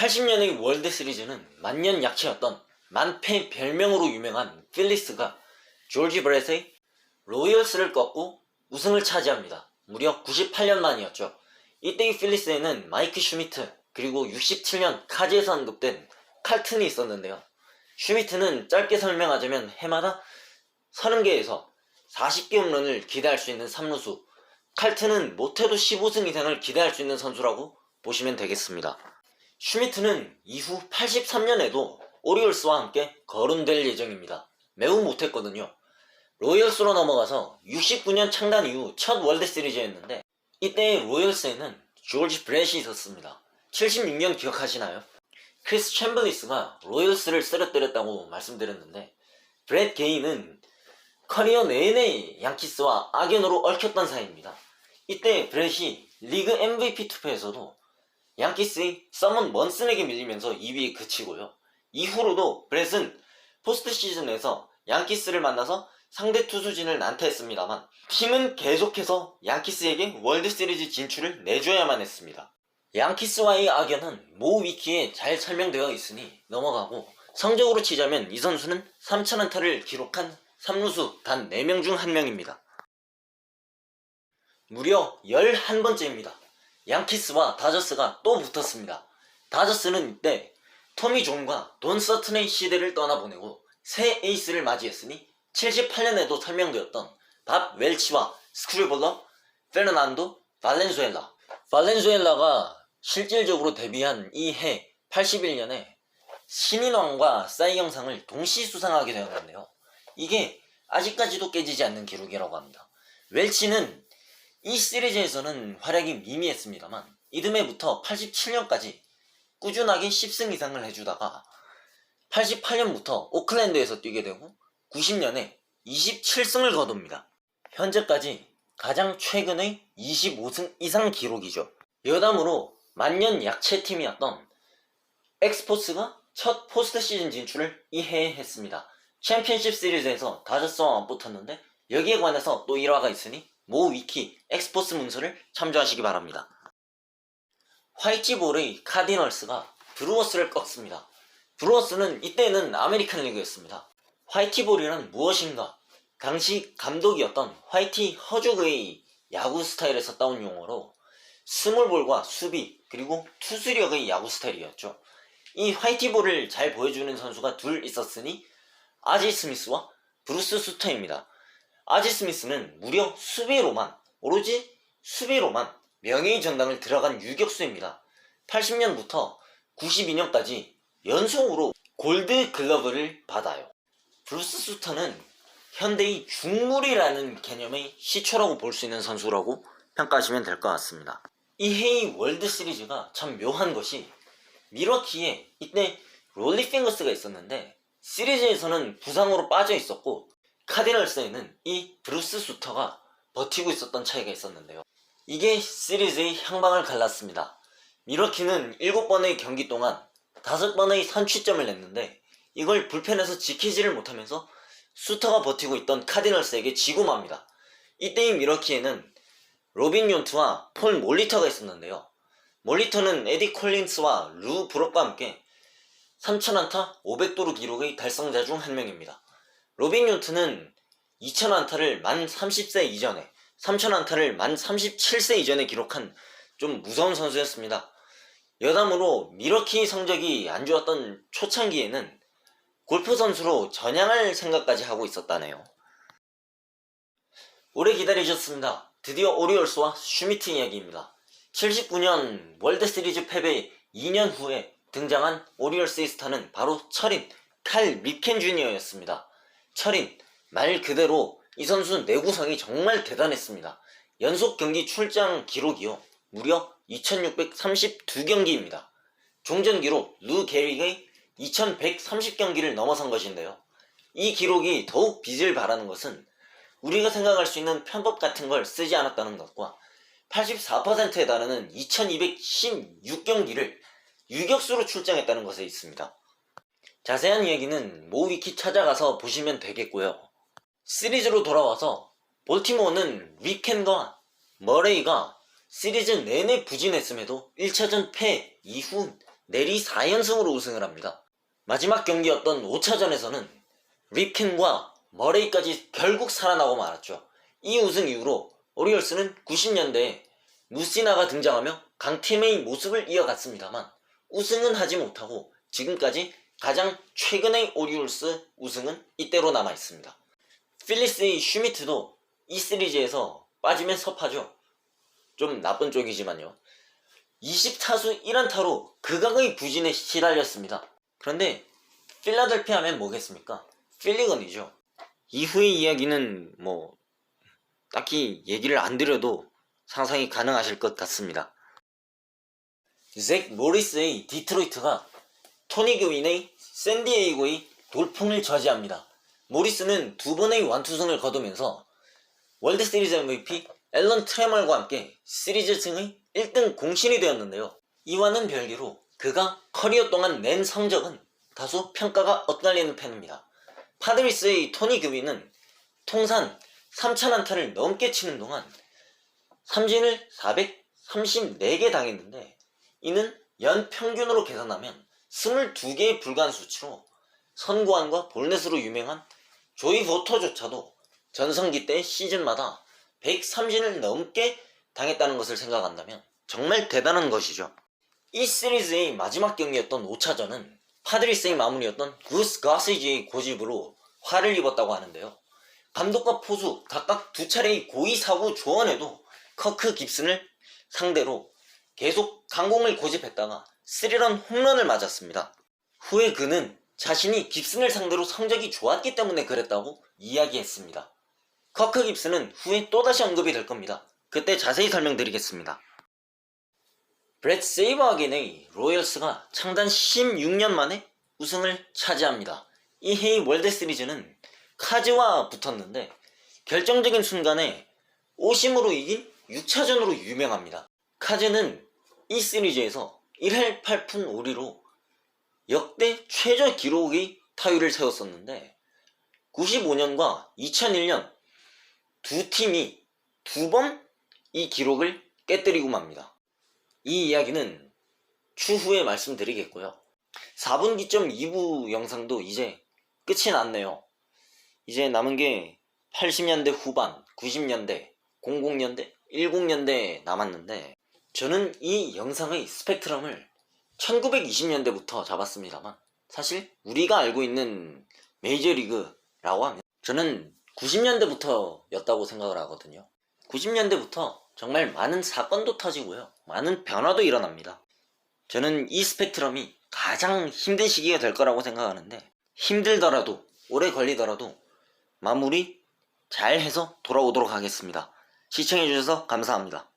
80년의 월드 시리즈는 만년 약체였던 만패 별명으로 유명한 필리스가 조지 브렛의 로이얼스를 꺾고 우승을 차지합니다. 무려 98년 만이었죠. 이때의 필리스에는 마이크 슈미트 그리고 67년 카즈에서 언급된 칼튼이 있었는데요. 슈미트는 짧게 설명하자면 해마다 30개에서 40개 홈런을 기대할 수 있는 3루수, 칼튼은 못해도 15승 이상을 기대할 수 있는 선수라고 보시면 되겠습니다. 슈미트는 이후 83년에도 오리올스와 함께 거론될 예정입니다. 매우 못했거든요. 로이얼스로 넘어가서 69년 창단 이후 첫 월드시리즈였는데 이때의 로이얼스에는 조지 브렛이 있었습니다. 76년 기억하시나요? 크리스 챔블리스가 로이얼스를 쓰러뜨렸다고 말씀드렸는데 브렛 게인은 커리어 내내 양키스와 악연으로 얽혔던 사이입니다. 이때 브렛이 리그 MVP 투표에서도 양키스의 서먼 먼슨에게 밀리면서 2위에 그치고요. 이후로도 브렛은 포스트 시즌에서 양키스를 만나서 상대 투수진을 난타했습니다만 팀은 계속해서 양키스에게 월드시리즈 진출을 내줘야만 했습니다. 양키스와의 악연은 모 위키에 잘 설명되어 있으니 넘어가고 성적으로 치자면 이 선수는 3,000안타를 기록한 3루수 단 4명 중 1명입니다. 무려 11번째입니다. 양키스와 다저스가 또 붙었습니다. 다저스는 이때 토미 존과 돈 서튼의 시대를 떠나보내고 새 에이스를 맞이했으니 78년에도 설명되었던 밥 웰치와 스크류볼러, 페르난도 발렌수엘라. 발렌수엘라가 실질적으로 데뷔한 이 해 81년에 신인왕과 사이영상을 동시 수상하게 되었는데요. 이게 아직까지도 깨지지 않는 기록이라고 합니다. 웰치는 이 시리즈에서는 활약이 미미했습니다만 이듬해부터 87년까지 꾸준하게 10승 이상을 해주다가 88년부터 오클랜드에서 뛰게 되고 90년에 27승을 거둡니다. 현재까지 가장 최근의 25승 이상 기록이죠. 여담으로 만년 약체팀이었던 엑스포스가 첫 포스트 시즌 진출을 이 해에 했습니다. 챔피언십 시리즈에서 다저스와 맞붙었는데 여기에 관해서 또 일화가 있으니 모 위키 엑스포스 문서를 참조하시기 바랍니다. 화이트볼의 카디널스가 브루어스를 꺾습니다. 브루어스는 이때는 아메리칸 리그였습니다. 화이트볼이란 무엇인가? 당시 감독이었던 화이티 허죽의 야구 스타일에서 따온 용어로 스몰볼과 수비 그리고 투수력의 야구 스타일이었죠. 이 화이트볼을 잘 보여주는 선수가 둘 있었으니 아지 스미스와 브루스 수터입니다. 아지 스미스는 무려 수비로만, 오로지 수비로만 명예의 전당을 들어간 유격수입니다. 80년부터 92년까지 연속으로 골드 글러브를 받아요. 브루스 수터는 현대의 중물이라는 개념의 시초라고 볼 수 있는 선수라고 평가하시면 될 것 같습니다. 이 해의 월드 시리즈가 참 묘한 것이 미러키에 이때 롤리 핑거스가 있었는데 시리즈에서는 부상으로 빠져 있었고 카디널스에는 이 브루스 수터가 버티고 있었던 차이가 있었는데요. 이게 시리즈의 향방을 갈랐습니다. 미러키는 7번의 경기 동안 5번의 선취점을 냈는데 이걸 불펜에서 지키지를 못하면서 수터가 버티고 있던 카디널스에게 지고 맙니다. 이때의 미러키에는 로빈 윤트와 폴 몰리터가 있었는데요. 몰리터는 에디 콜린스와 루 브록과 함께 3,000안타 500도루 기록의 달성자 중 한 명입니다. 로빈 윤트는 2,000안타를 만 30세 이전에 3,000안타를 만 37세 이전에 기록한 좀 무서운 선수였습니다. 여담으로 미러키 성적이 안 좋았던 초창기에는 골프 선수로 전향할 생각까지 하고 있었다네요. 오래 기다리셨습니다. 드디어 오리올스와 슈미트 이야기입니다. 79년 월드시리즈 패배 2년 후에 등장한 오리올스의 스타는 바로 철인 칼 립켄 주니어였습니다. 철인, 말 그대로 이 선수 내구성이 정말 대단했습니다. 연속 경기 출장 기록이요 무려 2632경기입니다. 종전 기록 루 게릭의 2130경기를 넘어선 것인데요. 이 기록이 더욱 빚을 발하는 것은 우리가 생각할 수 있는 편법 같은 걸 쓰지 않았다는 것과 84%에 달하는 2216경기를 유격수로 출장했다는 것에 있습니다. 자세한 이야기는 모 위키 찾아가서 보시면 되겠고요. 시리즈로 돌아와서 볼티모어는 리켄과 머레이가 시리즈 내내 부진했음에도 1차전 패 이후 내리 4연승으로 우승을 합니다. 마지막 경기였던 5차전에서는 립켄과 머레이까지 결국 살아나고 말았죠. 이 우승 이후로 오리올스는 90년대에 무시나가 등장하며 강팀의 모습을 이어갔습니다만 우승은 하지 못하고 지금까지 가장 최근의 오리올스 우승은 이때로 남아있습니다. 필리스의 슈미트도 이 시리즈에서 빠지면 섭하죠. 좀 나쁜 쪽이지만요. 20타수 1안타로 극악의 부진에 시달렸습니다. 그런데 필라델피아 하면 뭐겠습니까? 필리건이죠. 이후의 이야기는 딱히 얘기를 안 드려도 상상이 가능하실 것 같습니다. 잭 모리스의 디트로이트가 토니 그윈의 샌디에이고의 돌풍을 저지합니다. 모리스는 두 번의 완투승을 거두면서 월드시리즈 MVP 앨런 트레멀과 함께 시리즈 승의 1등 공신이 되었는데요. 이와는 별개로 그가 커리어 동안 낸 성적은 다소 평가가 엇갈리는 편입니다. 파드리스의 토니 그윈은 통산 3,000안타를 넘게 치는 동안 삼진을 434개 당했는데 이는 연평균으로 계산하면 22개에 불과한 수치로 선구안과 볼넷으로 유명한 조이 보터조차도 전성기 때 시즌마다 103진을 넘게 당했다는 것을 생각한다면 정말 대단한 것이죠. 이 시리즈의 마지막 경기였던 5차전은 파드리스의 마무리였던 구스 가시지의 고집으로 화를 입었다고 하는데요. 감독과 포수 각각 두 차례의 고의 사구 조언에도 커크 깁슨을 상대로 계속 강공을 고집했다가 스리런 홈런을 맞았습니다. 후에 그는 자신이 깁슨을 상대로 성적이 좋았기 때문에 그랬다고 이야기했습니다. 커크 깁슨은 후에 또다시 언급이 될 겁니다. 그때 자세히 설명드리겠습니다. 브렛 세이버하겐의 로열스가 창단 16년 만에 우승을 차지합니다. 이 해의 월드시리즈는 카즈와 붙었는데 결정적인 순간에 오심으로 이긴 6차전으로 유명합니다. 카즈는 이 시리즈에서 1할 8푼 5리로 역대 최저 기록의 타율을 세웠었는데 95년과 2001년 두 팀이 두 번 이 기록을 깨뜨리고 맙니다. 이 이야기는 추후에 말씀드리겠고요. 4분기점 2부 영상도 이제 끝이 났네요. 이제 남은 게 80년대 후반, 90년대, 00년대, 10년대 남았는데 저는 이 영상의 스펙트럼을 1920년대부터 잡았습니다만 사실 우리가 알고 있는 메이저리그라고 하면 저는 90년대부터 였다고 생각을 하거든요. 90년대부터 정말 많은 사건도 터지고요. 많은 변화도 일어납니다. 저는 이 스펙트럼이 가장 힘든 시기가 될 거라고 생각하는데 힘들더라도 오래 걸리더라도 마무리 잘 해서 돌아오도록 하겠습니다. 시청해주셔서 감사합니다.